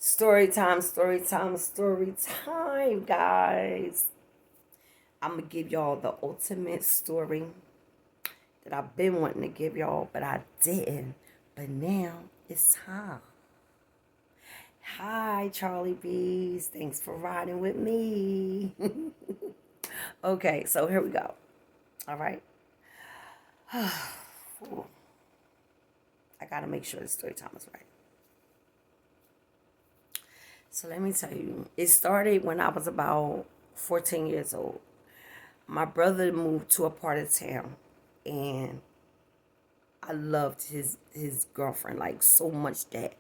Story time, story time, story time, guys. I'm going to give y'all the ultimate story that I've been wanting to give y'all, but I didn't. But now it's time. Hi, Charlie Bees. Thanks for riding with me. Okay, so here we go. All right. I got to make sure the story time is right. So let me tell you, it started when I was about 14 years old. My brother moved to a part of town, and I loved his girlfriend like so much that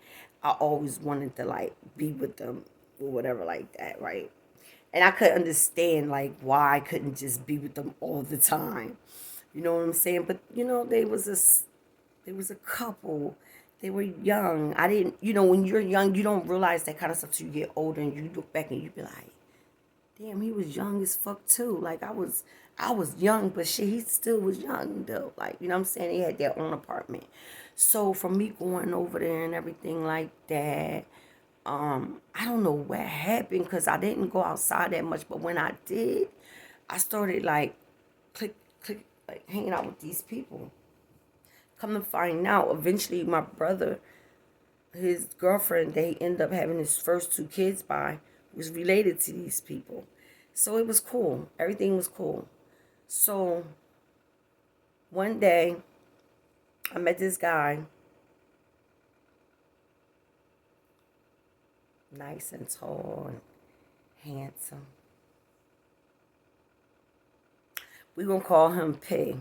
I always wanted to like be with them or whatever like that, right? And I could understand like why I couldn't just be with them all the time. You know what I'm saying? But there was a couple. They were young. I didn't, when you're young, you don't realize that kind of stuff till you get older and you look back and you be like, damn, he was young as fuck too. Like I was young, but shit, he still was young though. Like, you know what I'm saying? They had their own apartment. So for me going over there and everything like that, I don't know what happened because I didn't go outside that much, but when I did, I started like click, click, like hanging out with these people. Come to find out, eventually my brother, his girlfriend, they end up having his first two kids by, was related to these people. So it was cool. Everything was cool. So one day I met this guy, nice and tall and handsome. We gonna call him P.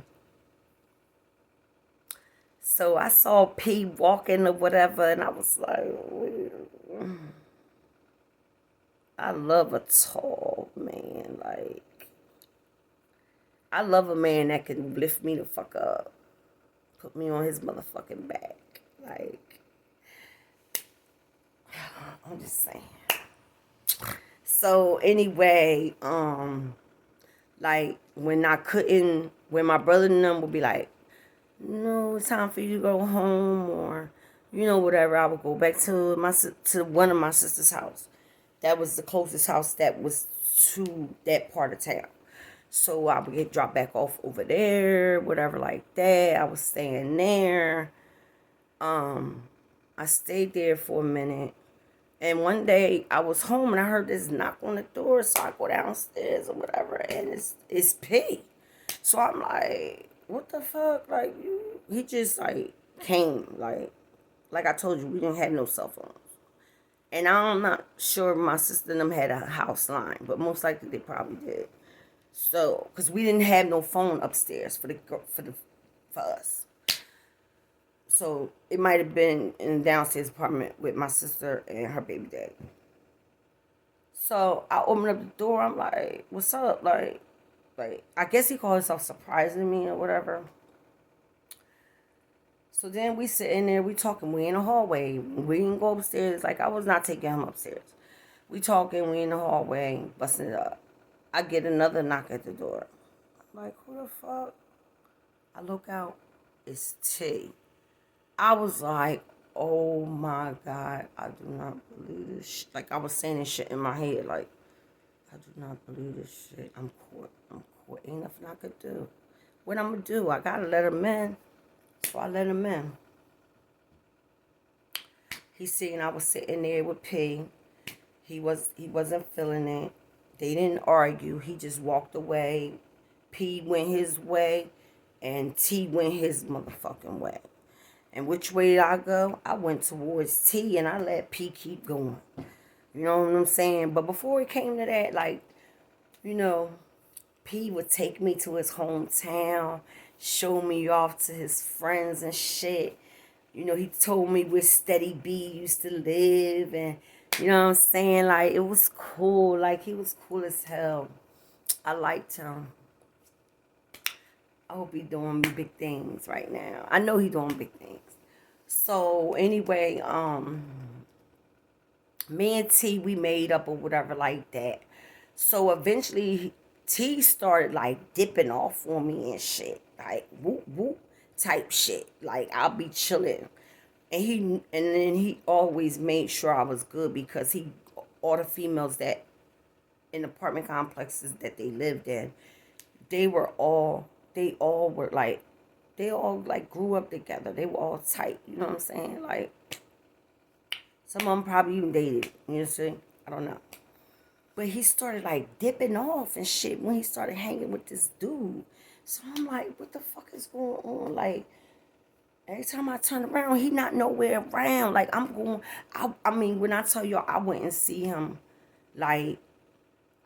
So I saw P walking or whatever, and I was like, I love a tall man. Like, I love a man that can lift me the fuck up, put me on his motherfucking back. Like, I'm just saying. So anyway, like when my brother and them would be like, no, it's time for you to go home, or whatever, I would go back to one of my sister's house. That was the closest house that was to that part of town. So I would get dropped back off over there, whatever like that. I was staying there. I stayed there for a minute. And one day I was home and I heard this knock on the door, so I go downstairs or whatever, and it's P. So I'm like, what the fuck? Like, he just like came, like I told you, we didn't have no cell phones. And I'm not sure if my sister and them had a house line, but most likely they probably did. So, cause we didn't have no phone upstairs for us. So it might have been in the downstairs apartment with my sister and her baby daddy. So I opened up the door. I'm like, "What's up?" Like I guess he called himself surprising me or whatever. So then we sitting there, we talking. We in the hallway. We didn't go upstairs. Like I was not taking him upstairs. We talking. We in the hallway, busting it up. I get another knock at the door. I'm like, who the fuck? I look out. It's T. I was like, oh my God, I do not believe this shit. Like, I was saying this shit in my head. Like, I do not believe this shit. I'm caught. I'm caught. Ain't nothing I could do. What I'm going to do? I got to let him in. So I let him in. He seen I was sitting there with P. He wasn't feeling it. They didn't argue. He just walked away. P went his way. And T went his motherfucking way. And which way did I go? I went towards T and I let P keep going. You know what I'm saying? But before it came to that, like, you know, P would take me to his hometown, show me off to his friends and shit. He told me where Steady B used to live, and you know what I'm saying? Like, it was cool. Like, he was cool as hell. I liked him. I hope he doing big things right now. I know he doing big things. So anyway, me and T, we made up or whatever like that. So eventually T started like dipping off on me and shit. Like whoop whoop type shit. Like I'll be chilling. and then he always made sure I was good because he all the females that in apartment complexes that they lived in, they were all they all were like they all like grew up together. They were all tight. You know what I'm saying? Like some of them probably even dated. You know, see? I don't know. But he started like dipping off and shit when he started hanging with this dude. So I'm like, what the fuck is going on? Like every time I turn around, he not nowhere around. Like I'm going. I mean, when I tell y'all, I went and see him. Like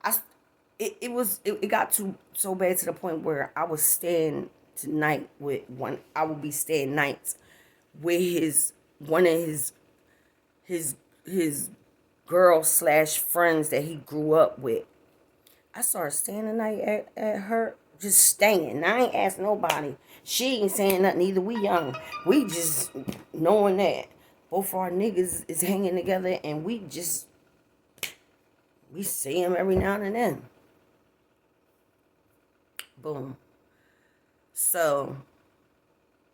I, it got to so bad to the point where I was staying tonight with one. I would be staying nights with his one of his his girl slash friends that he grew up with. I started staying the night at her, just staying. I ain't asked nobody. She ain't saying nothing either. We young. We just knowing that both our niggas is hanging together and we see him every now and then. Boom. So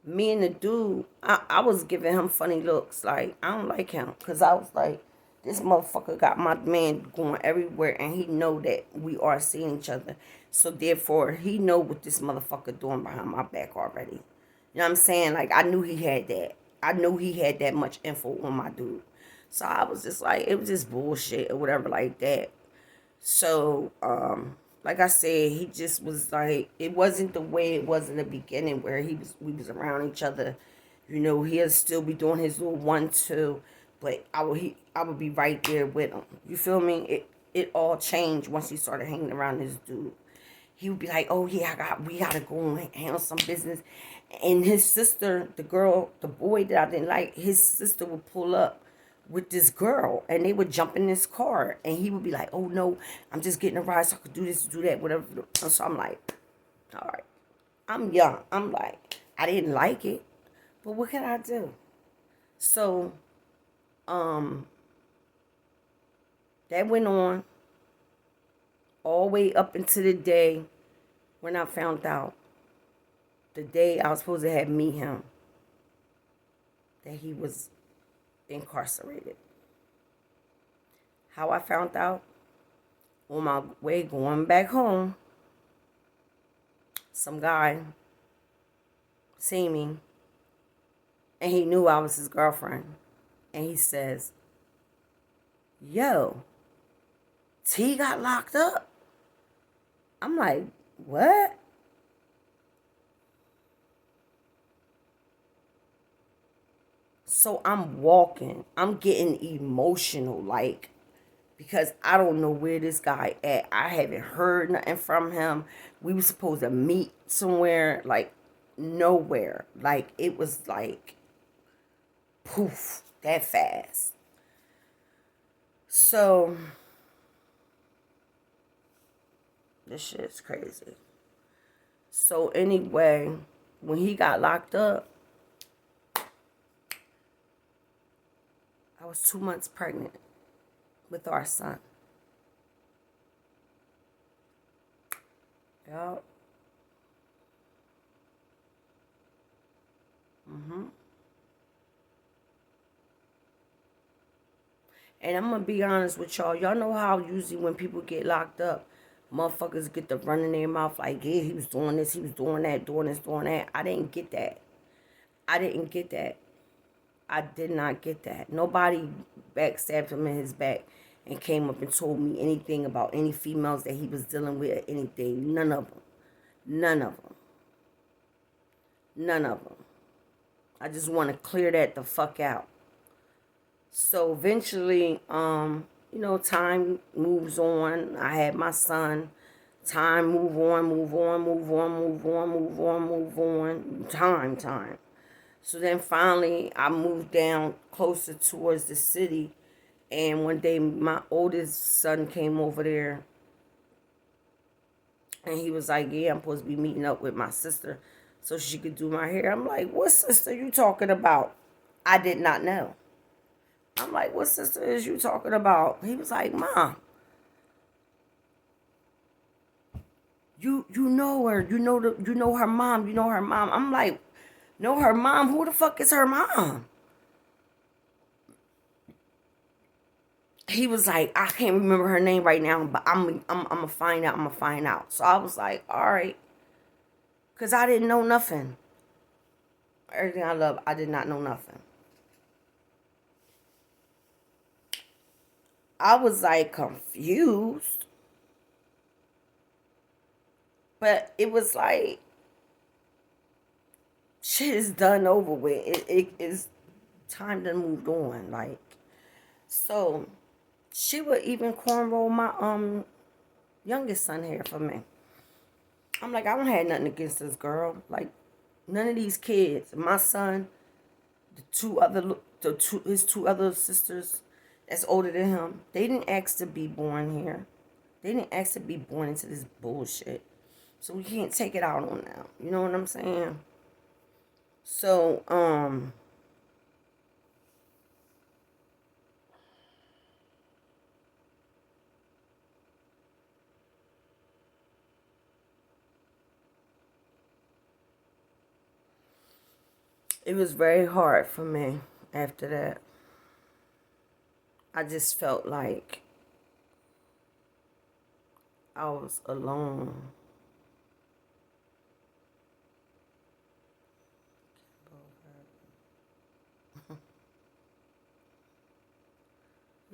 me and the dude, I was giving him funny looks. Like, I don't like him. Because I was like, this motherfucker got my man going everywhere. And he know that we are seeing each other. So, therefore, he know what this motherfucker doing behind my back already. You know what I'm saying? Like, I knew he had that. I knew he had that much info on my dude. So, I was just like, it was just bullshit or whatever like that. So, like I said, he just was like, it wasn't the way it was in the beginning where we was around each other. You know, he'll still be doing his little 1-2, but I would be right there with him. You feel me? It all changed once he started hanging around this dude. He would be like, "Oh yeah, we gotta go and handle some business," and his sister, the boy that I didn't like, his sister would pull up with this girl and they would jump in this car and he would be like, "Oh no, I'm just getting a ride so I could do this, do that, whatever." So I'm like, all right, I'm young. I'm like, I didn't like it, but what can I do? So, um, that went on all the way up until the day when I found out, the day I was supposed to have meet him, that he was incarcerated. How I found out? On my way going back home, some guy seen me and he knew I was his girlfriend. And he says, "Yo, T got locked up." I'm like, "What?" So I'm walking. I'm getting emotional, like, because I don't know where this guy at. I haven't heard nothing from him. We were supposed to meet somewhere, like nowhere. Like it was like poof, that fast. So this shit's crazy. So anyway, when he got locked up, I was 2 months pregnant with our son. Yup. And I'm gonna be honest with y'all. Y'all know how usually when people get locked up, motherfuckers get to run in their mouth like, yeah, he was doing this, he was doing that, doing this, doing that. I didn't get that. I didn't get that. I did not get that. Nobody backstabbed him in his back and came up and told me anything about any females that he was dealing with or anything. None of them. None of them. None of them. I just want to clear that the fuck out. So eventually, time moves on. I had my son. Time move on, move on, move on, move on, move on, move on. Time. So then finally, I moved down closer towards the city. And one day, my oldest son came over there. And he was like, "Yeah, I'm supposed to be meeting up with my sister so she could do my hair." I'm like, "What sister you talking about?" I did not know. I'm like, "What sister is you talking about?" He was like, "Mom, you know her. You know her mom. You know her mom." I'm like, "Know her mom? Who the fuck is her mom?" he was like, I can't remember her name right now, but I'm gonna find out. I'm gonna find out. So I was like, all right, cause I didn't know nothing. Everything I love, I did not know nothing. I was like confused, but it was like shit is done over with. It is time to move on. Like so, she would even cornrow my youngest son hair for me. I'm like, I don't have nothing against this girl. Like none of these kids. My son, his two other sisters that's older than him, they didn't ask to be born here. They didn't ask to be born into this bullshit. So we can't take it out on them. You know what I'm saying? So, it was very hard for me after that. I just felt like I was alone.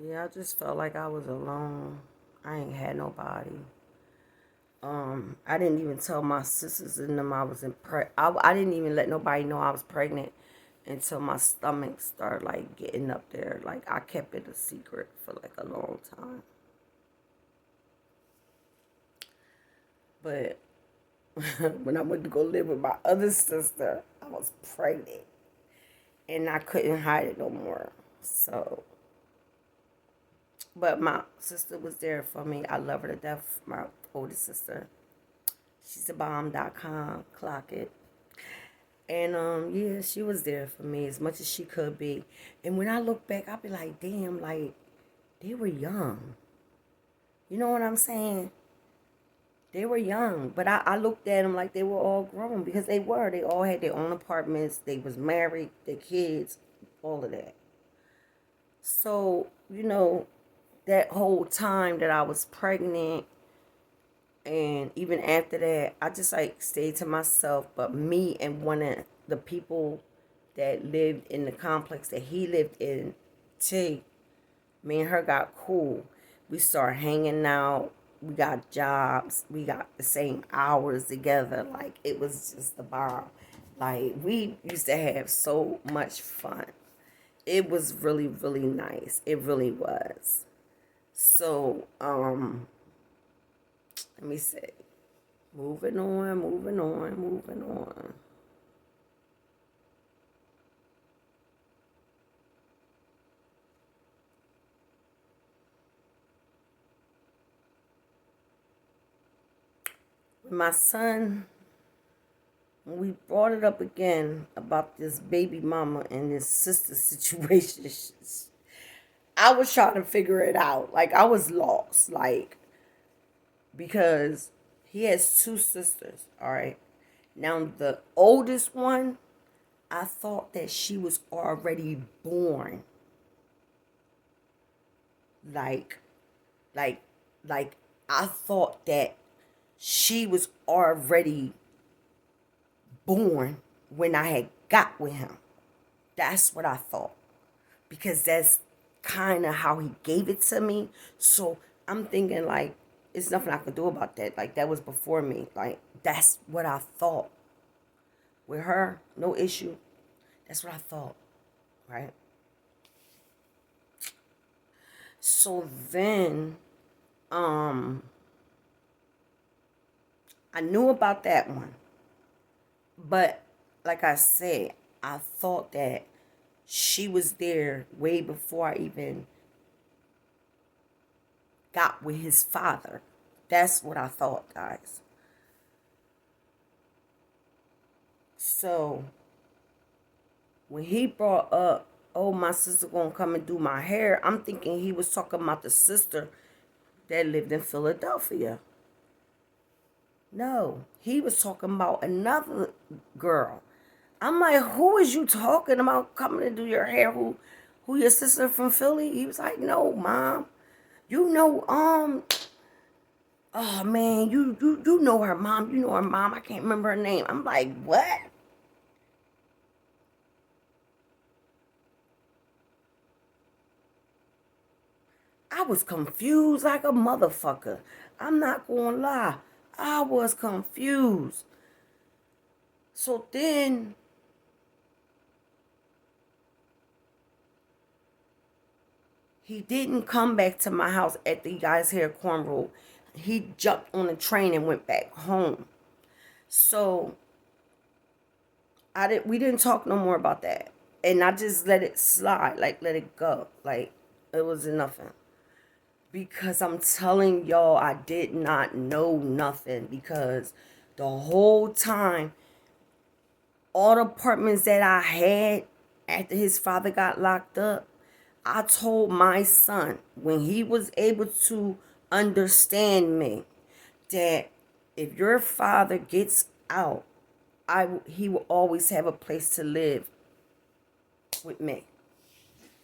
Yeah, I just felt like I was alone. I ain't had nobody. I didn't even tell my sisters and them I was I didn't even let nobody know I was pregnant until my stomach started like getting up there. Like I kept it a secret for like a long time. But when I went to go live with my other sister, I was pregnant and I couldn't hide it no more. So, but my sister was there for me. I love her to death. My older sister. She's a bomb.com. Clock it. And yeah, she was there for me as much as she could be. And when I look back, I'll be like, damn, like they were young. You know what I'm saying? They were young, but I looked at them like they were all grown because they were. They all had their own apartments. They was married, their kids, all of that. So, that whole time that I was pregnant and even after that, I just like stayed to myself. But me and one of the people that lived in the complex that he lived in, T, me and her got cool. We started hanging out. We got jobs. We got the same hours together. Like it was just the bomb. Like we used to have so much fun. It was really, really nice. It really was. So, let me see. Moving on, moving on, moving on. My son, when we brought it up again about this baby mama and this sister situation, I was trying to figure it out. Like, I was lost. Like, because he has two sisters, all right? Now, the oldest one, I thought that she was already born. Like, like, like, I thought that she was already born when I had got with him. That's what I thought. Because that's kind of how he gave it to me. So I'm thinking, like, it's nothing I could do about that. Like, that was before me. Like, that's what I thought. With her, no issue. That's what I thought. Right? So then, um, I knew about that one. But like I said, I thought that she was there way before I even got with his father. That's what I thought, guys. So when he brought up, oh, my sister gonna come and do my hair, I'm thinking he was talking about the sister that lived in Philadelphia. No, he was talking about another girl. I'm like, who is you talking about coming to do your hair? Who, your sister from Philly? He was like, no, mom. You know, oh man, you know her mom. You know her mom. I can't remember her name. I'm like, what? I was confused like a motherfucker. I'm not gonna lie. I was confused. So then he didn't come back to my house after you guys hear cornrow. He jumped on a train and went back home. So we didn't talk no more about that. And I just let it slide, like let it go. Like it was nothing. Because I'm telling y'all, I did not know nothing. Because the whole time, all the apartments that I had after his father got locked up, I told my son when he was able to understand me that if your father gets out, he will always have a place to live with me.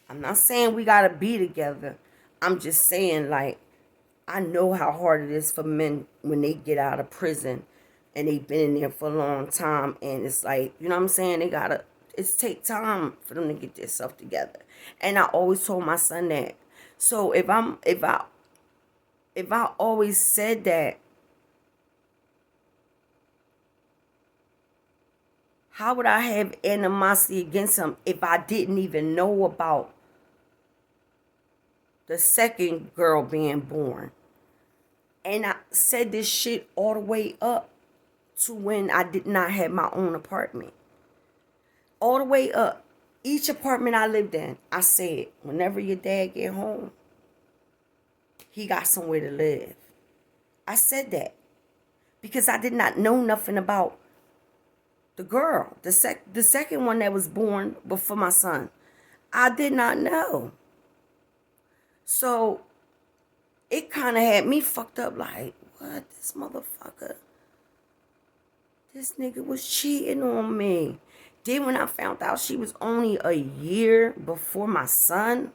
I'm not saying we gotta be together. I'm just saying, like, I know how hard it is for men when they get out of prison and they've been in there for a long time, and it's like, you know what I'm saying, it's take time for them to get their stuff together. And I always told my son that. So if I always said that, how would I have animosity against him if I didn't even know about the second girl being born? And I said this shit all the way up to when I did not have my own apartment. All the way up. Each apartment I lived in, I said, whenever your dad get home, he got somewhere to live. I said that because I did not know nothing about the girl, the second one that was born before my son. I did not know. So it kind of had me fucked up like, what? This motherfucker, this nigga was cheating on me. Then when I found out she was only a year before my son,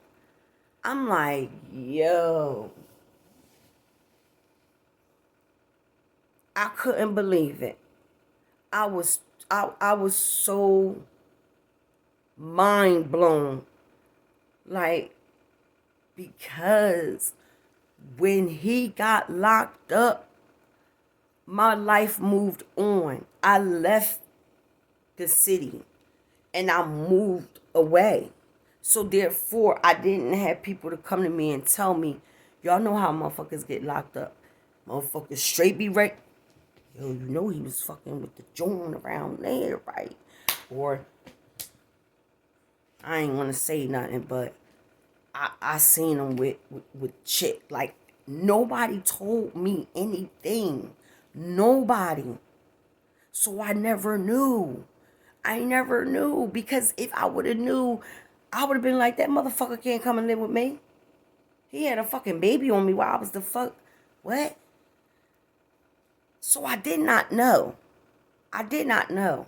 I'm like, yo. I couldn't believe it. I was so mind blown. Like, because when he got locked up, my life moved on. I left the city and I moved away. So therefore, I didn't have people to come to me and tell me, y'all know how motherfuckers get locked up. Motherfuckers straight be right. Yo, you know he was fucking with the joint around there, right? Or, I ain't want to say nothing, but I seen him with chick. Like, nobody told me anything. Nobody. So I never knew. I never knew. Because if I would have knew, I would have been like, that motherfucker can't come and live with me. He had a fucking baby on me while I was the fuck. What? So I did not know. I did not know.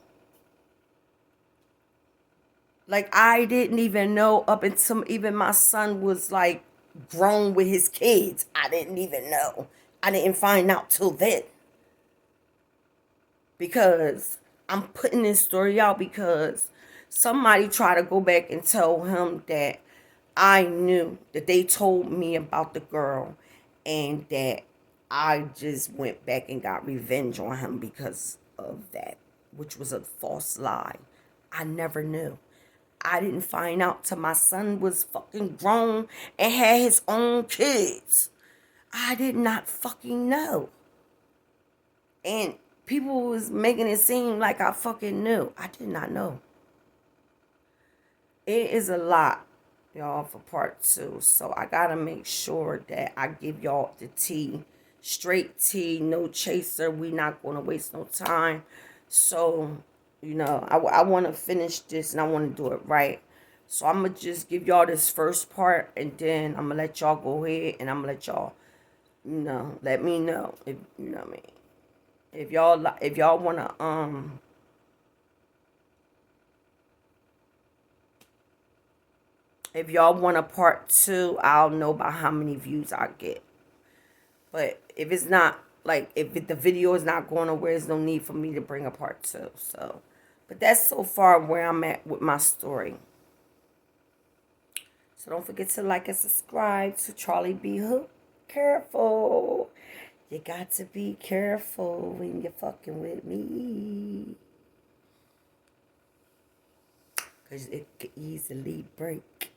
Like, I didn't even know up until even my son was like grown with his kids. I didn't even know. I didn't find out till then. Because I'm putting this story out because somebody tried to go back and tell him that I knew, that they told me about the girl, and that I just went back and got revenge on him because of that, which was a false lie. I never knew. I didn't find out till my son was fucking grown and had his own kids. I did not fucking know. And people was making it seem like I fucking knew. I did not know. It is a lot, y'all, for part 2. So I gotta make sure that I give y'all the tea. Straight tea, no chaser. We not gonna waste no time. So, I want to finish this and I want to do it right. So I'm going to just give y'all this first part, and then I'm going to let y'all go ahead, and I'm going to let y'all, let me know if, you know what I mean. If y'all want to, If y'all want a part two, I'll know by how many views I get. But if it's not, like, the video is not going nowhere, there's no need for me to bring a part two. So, but that's so far where I'm at with my story. So don't forget to like and subscribe to Charlie B. Hook. Careful. You got to be careful when you're fucking with me. Because it could easily break.